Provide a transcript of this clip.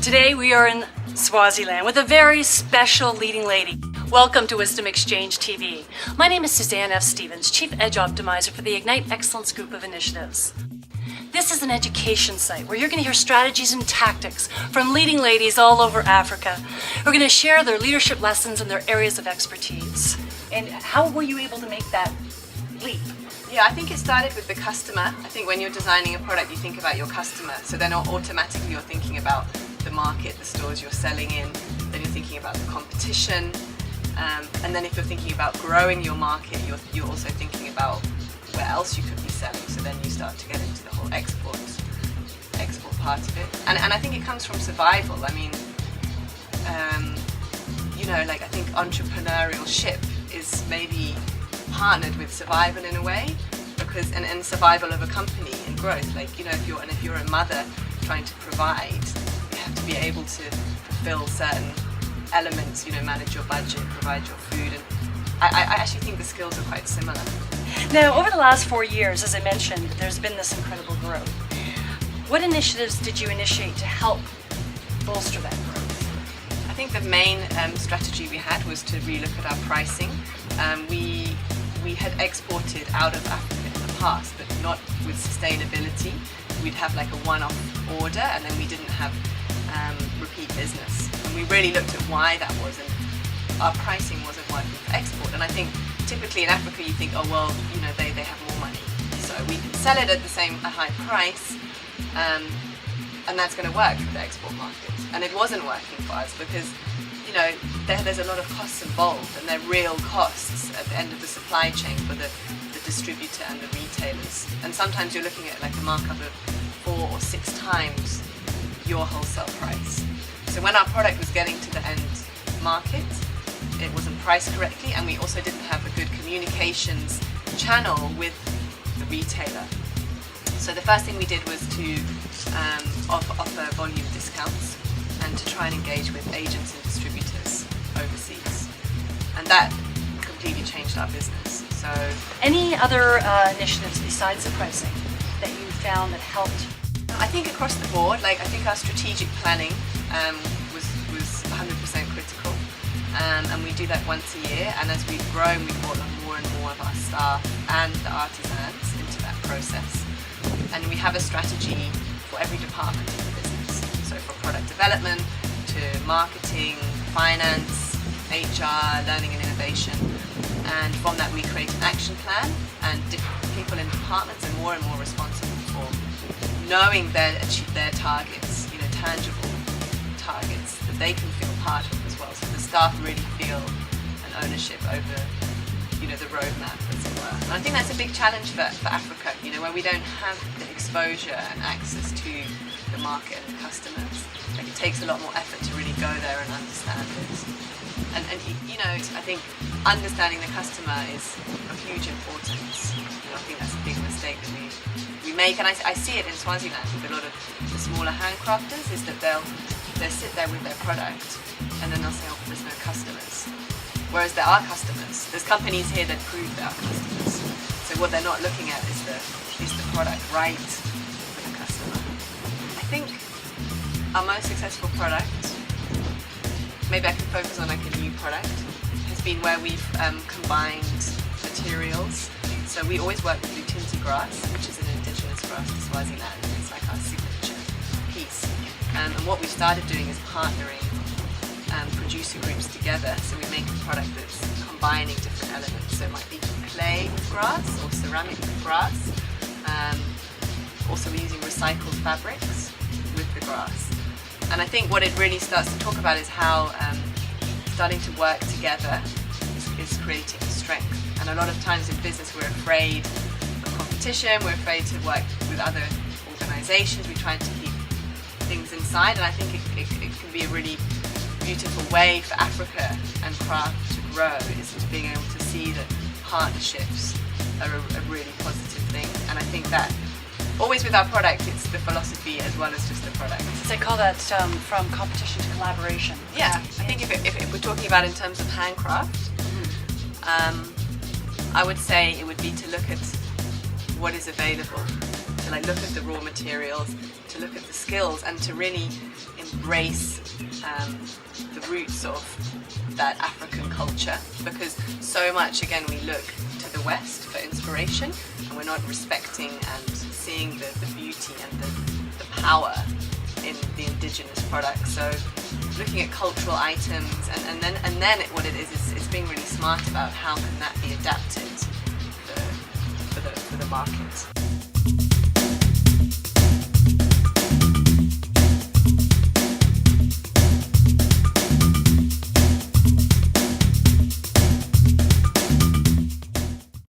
Today we are in Swaziland with a very special leading lady. Welcome to Wisdom Exchange TV. My name is Suzanne F Stevens, Chief Edge Optimizer for the Ignite Excellence Group of Initiatives. This is an education site where you're going to hear strategies and tactics from leading ladies all over Africa who are going to share their leadership lessons and their areas of expertise. And how were you able to make that leap? Yeah, I think it started with the customer. I think when you're designing a product, you think about your customer. So then automatically you're thinking about the market, the stores you're selling in, then you're thinking about the competition. And then if you're thinking about growing your market, you're also thinking about where else you could be selling. So then you start to get into the whole export part of it. And I think it comes from survival. I mean, I think entrepreneurship is maybe partnered with survival in a way, because and survival of a company and growth. If you're a mother trying to provide, you have to be able to fulfill certain elements, manage your budget, provide your food, and I actually think the skills are quite similar. Now, over the last 4 years, as I mentioned, there's been this incredible growth. What initiatives did you initiate to help bolster that growth? I think the main strategy we had was to relook at our pricing. We had exported out of Africa in the past, but not with sustainability. We'd have like a one-off order, and then we didn't have repeat business. And we really looked at why that was, and our pricing wasn't working for export. And I think typically in Africa you think, they have more money, so we can sell it at a high price, and that's going to work for the export market. And it wasn't working for us because there's a lot of costs involved, and they're real costs at the end of the supply chain for the distributor and the retailers. And sometimes you're looking at like a markup of 4 or 6 times your wholesale price. So when our product was getting to the end market, it wasn't priced correctly, and we also didn't have a good communications channel with the retailer. So the first thing we did was to offer volume discounts and to try and engage with agents and distributors overseas. And that completely changed our business. So, any other initiatives besides the pricing that you found that helped? I think across the board, I think our strategic planning was 100% critical. And we do that once a year, and as we've grown, we've brought on more and more of our staff and the artisans into that process. And we have a strategy for every department in the business. So from product development to marketing, finance, HR, learning and innovation. And from that we create an action plan, and people in departments are more and more responsible for knowing their targets, tangible targets that they can feel part of as well. So the staff really feel an ownership over the roadmap, as it were. And I think that's a big challenge for Africa, where we don't have the exposure and access to the market and the customers. It takes a lot more effort to really go there and understand it. And I think understanding the customer is of huge importance. I think that's a big mistake that we make, and I see it in Swaziland with a lot of the smaller handcrafters, is that they'll sit there with their product and then they'll say, there's no customers. Whereas there are customers. There's companies here that prove there are customers. So what they're not looking at is the product right for the customer. I think our most successful product, maybe I can focus on a new product, has been where we've combined materials. So we always work with Lutinti grass, which is an indigenous grass to Swaziland. It's like our signature piece. And what we started doing is partnering producer groups together. So we make a product that's combining different elements. So it might be clay with grass or ceramic with grass. Also we're using recycled fabrics with the grass. And I think what it really starts to talk about is how starting to work together is creating strength. And a lot of times in business we're afraid of competition, we're afraid to work with other organizations, we try to keep things inside, and I think it can be a really beautiful way for Africa and craft to grow, is to being able to see that partnerships are a really positive thing. And I think that always with our product, it's the philosophy as well as just the product. So they call that from competition to collaboration. Yeah, I think if we're talking about in terms of handcraft, I would say it would be to look at what is available. So to like look at the raw materials, to look at the skills, and to really embrace the roots of that African culture, because so much, again, we look to the West for inspiration and we're not respecting and seeing the beauty and the power in the indigenous products. So looking at cultural items and then what it is being really smart about how can that be adapted for the market.